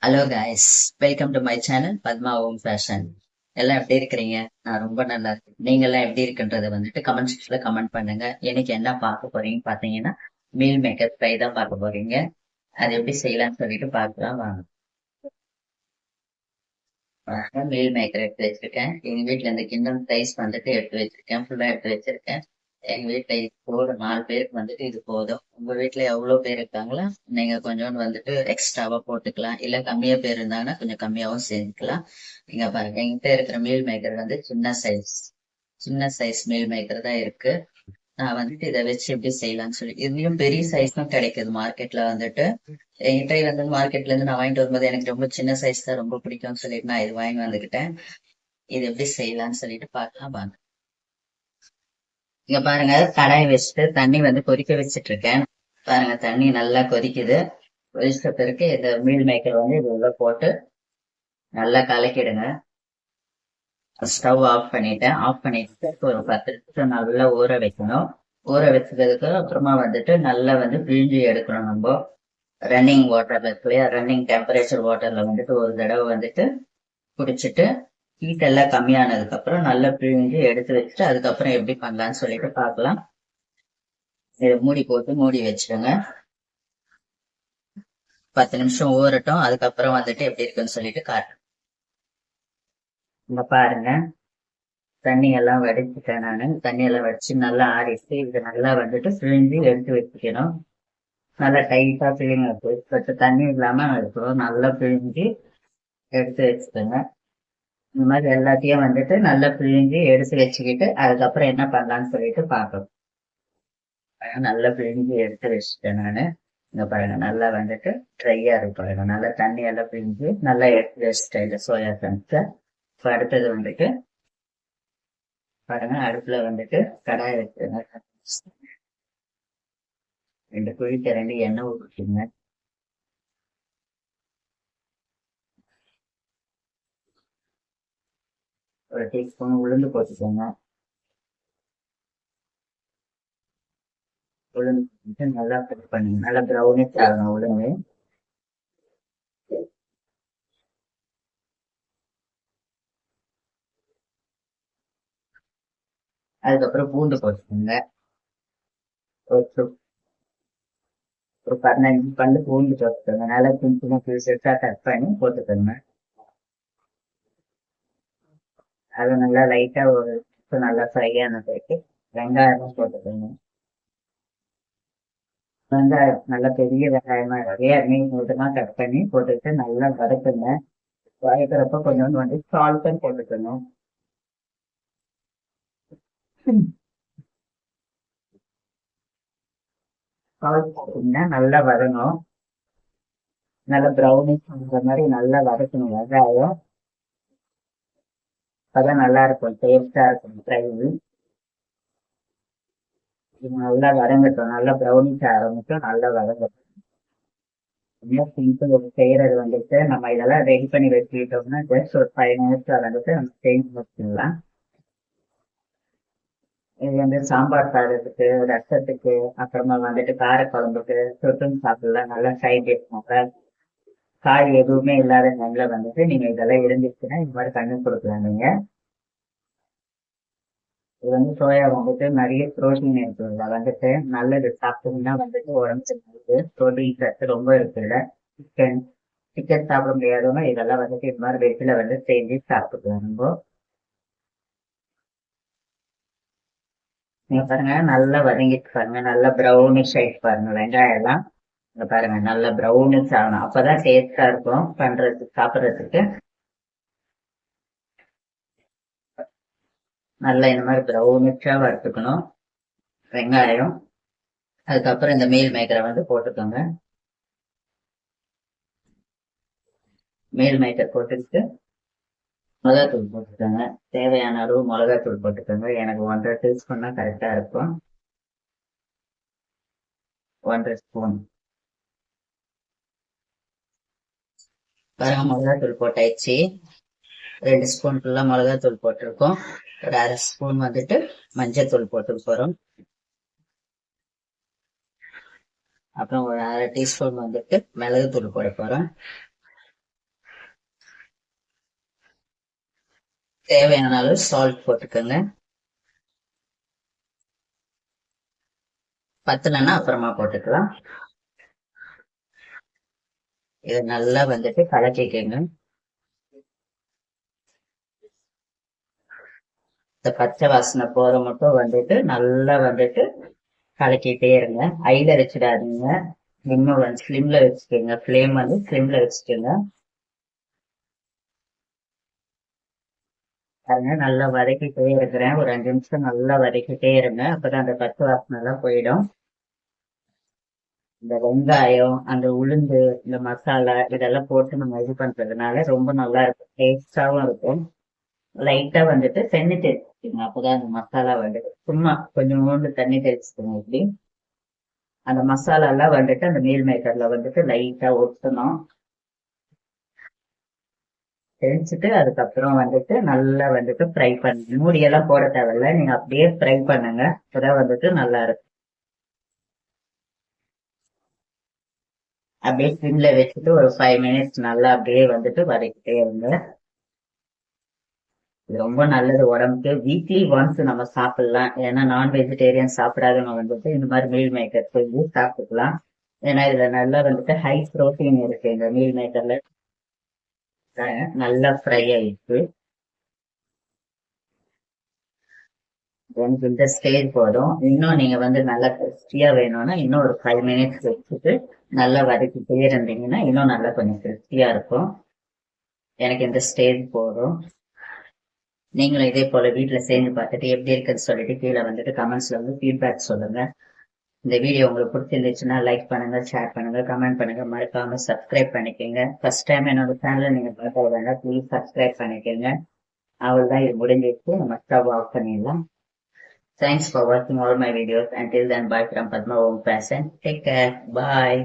Hello guys, welcome to my channel Padma home fashion. எல்லாம் எப்படி இருக்கிறீங்க? நான் ரொம்ப நல்லா இருக்கேன். நீங்க எல்லாம் எப்படி இருக்குன்றத வந்துட்டு கமெண்ட் செக்ஷன்ல கமெண்ட் பண்ணுங்க. எனக்கு என்ன பார்க்க போறீங்க பாத்தீங்கன்னா, மீல் மேக்கர் ஃப்ரை தான் பார்க்க போறீங்க. அது எப்படி செய்யலாம்னு சொல்லிட்டு பார்க்கலாம் வாங்க. மீல் மேக்கர் எடுத்து வச்சிருக்கேன். எங்க வீட்ல இந்த கிண்டம் ரைஸ் வந்துட்டு எடுத்து வச்சிருக்கேன். ஃபுல்லா எடுத்து வச்சிருக்கேன். எங்க வீட்ல இப்போ ஒரு 4 பேருக்கு வந்துட்டு இது போதும். உங்க வீட்ல எவ்வளவு பேர் இருக்காங்களோ நீங்க கொஞ்சோண்டு வந்துட்டு எக்ஸ்ட்ராவா போட்டுக்கலாம். இல்ல கம்மியா பேர் இருந்தாங்கன்னா கொஞ்சம் கம்மியாவும் செஞ்சுக்கலாம். இங்க பாருங்க, என்கிட்ட இருக்கிற மீல் மேக்கர் வந்து சின்ன சைஸ் மீல் மேக்கர் தான் இருக்கு. நான் வந்துட்டு இதை வச்சு எப்படி செய்யலாம்னு சொல்லி இதுலயும் பெரிய சைஸ் தான் கிடைக்குது மார்க்கெட்ல வந்துட்டு. என்கிட்ட வந்து மார்க்கெட்ல இருந்து நான் வாங்கிட்டு வரும்போது எனக்கு ரொம்ப சின்ன சைஸ் தான் ரொம்ப பிடிக்கும்னு சொல்லிட்டு நான் இது வாங்கி வந்துக்கிட்டேன். இது எப்படி செய்யலாம்னு சொல்லிட்டு பார்க்கலாம் வாங்க. இங்க பாருங்க, கடாய் வச்சுட்டு தண்ணி வந்து கொதிக்க வச்சிட்டு இருக்கேன். பாருங்க, தண்ணி நல்லா கொதிக்குது. கொதிச்ச பிறகு இந்த மீல் மேக்கர் வந்து இது உள்ள போட்டு நல்லா கலக்கிடுங்க. ஸ்டவ் ஆஃப் பண்ணிட்டேன். ஆஃப் பண்ணிட்டு ஒரு 10 நிமிஷம் நல்லா ஊற வைக்கணும். ஊற வச்சதுக்கு அப்புறமா வந்துட்டு நல்லா வந்து பிழிஞ்சு எடுக்கணும். நம்ம ரன்னிங் வாட்டர் இருக்கு இல்லையா, ரன்னிங் டெம்பரேச்சர் வாட்டர்ல வந்துட்டு ஒரு தடவை வந்துட்டு குடிச்சிட்டு ஹீட் எல்லாம் கம்மியானதுக்கு அப்புறம் நல்லா பிழிஞ்சு எடுத்து வச்சுட்டு அதுக்கப்புறம் எப்படி பண்ணலாம்னு சொல்லிட்டு பார்க்கலாம். இதை மூடி போட்டு மூடி வச்சிடுங்க. 10 நிமிஷம் ஊறட்டும். அதுக்கப்புறம் வந்துட்டு எப்படி இருக்குன்னு சொல்லிட்டு காட்டுறேன். இங்க பாருங்க, தண்ணி எல்லாம் வடிச்சுட்டேன். தண்ணி எல்லாம் வடிச்சு நல்லா ஆறிட்டு இது நல்லா வந்துட்டு பிழிஞ்சு எடுத்து வச்சுக்கணும். நல்லா டைட்டா பிழிங்க, பட்டு தண்ணி இல்லாம இருக்கணும். நல்லா பிழிஞ்சு எடுத்து வச்சுக்கோங்க. இந்த மாதிரி எல்லாத்தையும் வந்துட்டு நல்லா பிழிஞ்சு எடுத்து வச்சுக்கிட்டு அதுக்கப்புறம் என்ன பண்ணலாம்னு சொல்லிட்டு பார்க்கணும். நல்லா பிழிஞ்சு எடுத்து வச்சுட்டேன் நானு. இங்க பாருங்க, நல்லா வந்துட்டு ட்ரையா இருக்கு பாருங்க. நல்லா தண்ணி எல்லாம் பிழிஞ்சு நல்லா எடுத்து வச்சுட்டேன் இந்த சோயா சங்க்ஸ. இப்போ அடுத்தது வந்துட்டு பாருங்க, அடுப்புல வந்துட்டு கடாய் வச்சுருங்க. 2 குழிக்கரண்டி எண்ணெய் ஊற்றிடுங்க. ஒரு டீஸ்பூன் உளுந்து போட்டுக்கோங்க. உளுந்து போட்டு நல்லா ஃப்ரை பண்ணுங்க. நல்லா ப்ரௌனிஷ் ஆகணும் உளுந்து. அதுக்கப்புறம் பூண்டு போட்டுக்கோங்க. ஒரு ஒரு 15 பல்லு பூண்டு போட்டுக்கோங்க. நல்லா சின்ன சின்ன பீசஸா கட் பண்ணி போட்டுக்கோங்க. அது நல்லா லைட்டா ஒரு நிமிஷம் நல்லா ஃப்ரை ஆன பிறகு வெங்காயமும் போட்டுக்கோங்க. வெங்காயம் நல்லா பெரிய வெங்காயமா நிறைய நீட்டமா கட் பண்ணி போட்டுட்டு நல்லா வதக்குங்க. வதக்குறப்ப கொஞ்சோண்டு வந்து சால்ட்டும் போட்டுக்கணும். சால்ட் போட்டீங்கன்னா நல்லா வதங்கும். நல்லா ப்ரௌனிஷ் பண்ற மாதிரி நல்லா வதக்கணும் வெங்காயம். அப்பதான் நல்லா இருக்கும், டேஸ்டா இருக்கும் ஃப்ரை. இது நல்லா வதங்கட்டும். நல்லா ப்ரௌனிஷ் ஆரம்பிக்கும், நல்லா வதங்கட்டும். ரொம்ப சிம்பிள் செய்யறது வந்துட்டு நம்ம இதெல்லாம் ரெடி பண்ணி வச்சுக்கிட்டோம்னா ஜஸ்ட் ஒரு 5 நிமிஷம் வந்துட்டு நம்ம செஞ்சு முடிச்சிடலாம். இது வந்து சாம்பார் சாதத்துக்கு, ரசத்துக்கு, அப்புறமா வந்துட்டு கார குழம்புக்கு தொட்டுன்னு சாப்பிடலாம். நல்லா சைட் டிஷ்னால காய் எதுவுமே இல்லாத டைம்ல வந்துட்டு நீங்க இதெல்லாம் இருந்துச்சுன்னா இந்த மாதிரி பண்ணி கொடுக்கலாம் நீங்க. இது வந்து சோயா வந்துட்டு நிறைய புரோட்டீன் இருக்குல்ல, வந்துட்டு நல்லது. சாப்பிட்டீங்கன்னா வந்துட்டு உடம்புக்கு நல்லது. புரோட்டீன் சத்து ரொம்ப இருக்குல்ல. சிக்கன் சிக்கன் சாப்பிட முடியாதவங்க இதெல்லாம் வந்துட்டு இது மாதிரி வெஜ்ல வந்து செஞ்சு சாப்பிட்டுக்கலாம் நம்ம. நீங்க பாருங்க, நல்லா வதங்கிட்டு பாருங்க. நல்லா ப்ரௌனிஷ் ஆயிட்டு பாருங்க வெங்காயம் எல்லாம். இங்க பாருங்க, நல்லா ப்ரௌனிஷ் ஆகணும். அப்பதான் டேஸ்டா இருக்கும் பண்றதுக்கு, சாப்பிடுறதுக்கு. நல்லா இந்த மாதிரி ப்ரௌனிஷா வறுத்துக்கணும் வெங்காயம். அதுக்கப்புறம் இந்த மீல் மேக்கரை வந்து போட்டுக்கோங்க. மீல் மேக்கர் போட்டுக்கிட்டு மிளகாத்தூள் போட்டுக்கோங்க. தேவையான அளவு மிளகாத்தூள் போட்டுக்கோங்க. எனக்கு 1.5 டீஸ்பூன் தான் கரெக்டா இருக்கும். 1.5 ஸ்பூன். பாருங்க, மிளகாத்தூள் போட்டாச்சு. 2 ஸ்பூன் ஃபுல்லா மிளகாத்தூள் போட்டிருக்கோம். ஒரு 1/2 ஸ்பூன் வந்துட்டு மஞ்சத்தூள் போட்டு போறோம். அப்புறம் ஒரு 1/2 டீஸ்பூன் வந்துட்டு மிளகுத்தூள் போட போறோம். தேவையான அளவு சால்ட் போட்டுக்கோங்க. பத்தலைன்னா அப்புறமா போட்டுக்கலாம். இது நல்லா வந்துட்டு கலக்கிக்கங்க. இந்த பச்சை வாசனை போற மட்டும் வந்துட்டு நல்லா வந்துட்டு கலக்கிட்டே இருங்க. ஹைல வச்சிடாதீங்க. இன்னும் வந்து ஸ்லிம்ல வச்சுக்கோங்க. ஃப்ளேம் வந்து ஸ்லிம்ல வச்சுக்கோங்க. அதனால நல்லா வதக்கிட்டே இருக்கிறேன். ஒரு 5 நிமிஷம் நல்லா வதக்கிட்டே இருங்க. அப்பதான் அந்த பச்சை வாசனை எல்லாம் போயிடும். இந்த வெங்காயம், அந்த உளுந்து, இந்த மசாலா இதெல்லாம் போட்டு நம்ம இது பண்றதுனால ரொம்ப நல்லா இருக்கும். டேஸ்டாவும் இருக்கும். லைட்டா வந்துட்டு தண்ணி தெளிச்சுக்கோங்க. அப்பதான் அந்த மசாலா வந்துட்டு சும்மா கொஞ்சோண்டு தண்ணி தெளிச்சுக்கோங்க. இப்படி அந்த மசாலா எல்லாம் வந்துட்டு அந்த மீல் மேக்கர்ல வந்துட்டு லைட்டா ஒட்டணும். தெளிச்சுட்டு அதுக்கப்புறம் வந்துட்டு நல்லா வந்துட்டு ஃப்ரை பண்ணுங்க. மூடியெல்லாம் போட தேவையில்ல. நீங்க அப்படியே ஃப்ரை பண்ணுங்க. அப்பதான் வந்துட்டு நல்லா இருக்கும். அப்படியே சிம்ல வச்சுட்டு ஒரு 5 மினிட்ஸ் நல்லா அப்படியே வந்துட்டு வதக்கிட்டே இருங்க. இது ரொம்ப நல்லது உடம்புக்கு. வீக்லி ஒன்ஸ் நம்ம சாப்பிடலாம். ஏன்னா நான் வெஜிடேரியன் சாப்பிடாதவங்க வந்துட்டு இந்த மாதிரி மீல் மேக்கர் செஞ்சு சாப்பிட்டுக்கலாம். ஏன்னா இதுல நல்லா வந்துட்டு ஹை புரோட்டீன் இருக்கு இந்த மீல் மேக்கர்ல. நல்லா ஃப்ரை ஆயிடுச்சு. எனக்கு இந்த ஸ்டேஜ் போதும். இன்னும் நீங்க வந்து நல்லா கிறிஸ்பியா வேணும்னா இன்னும் ஒரு 5 மினிட்ஸ் வச்சுட்டு நல்லா வதக்கிட்டே இருந்தீங்கன்னா இன்னும் நல்லா கொஞ்சம் கிறிஸ்பியா இருக்கும். எனக்கு இந்த ஸ்டேஜ் போதும். நீங்களும் இதே போல வீட்டுல செஞ்சு பார்த்துட்டு எப்படி இருக்குன்னு சொல்லிட்டு கீழே வந்துட்டு கமெண்ட்ஸ்ல வந்து ஃபீட்பேக் சொல்லுங்க. இந்த வீடியோ உங்களுக்கு பிடிச்சிருந்துச்சுன்னா லைக் பண்ணுங்க, ஷேர் பண்ணுங்க, கமெண்ட் பண்ணுங்க, மறக்காம சப்ஸ்கிரைப் பண்ணிக்கோங்க. ஃபர்ஸ்ட் டைம் என்னோட சேனலை நீங்க பார்க்க வேண்டாம், ப்ளீஸ் சப்ஸ்கிரைப் பண்ணிக்கோங்க. அவ்வளவுதான், இது முடிஞ்சிருச்சு. நம்ம ஸ்டவ் ஆஃப் பண்ணிடலாம். Thanks for watching all my videos. Until then, bye from Padma Om Fashion. Take care. Bye.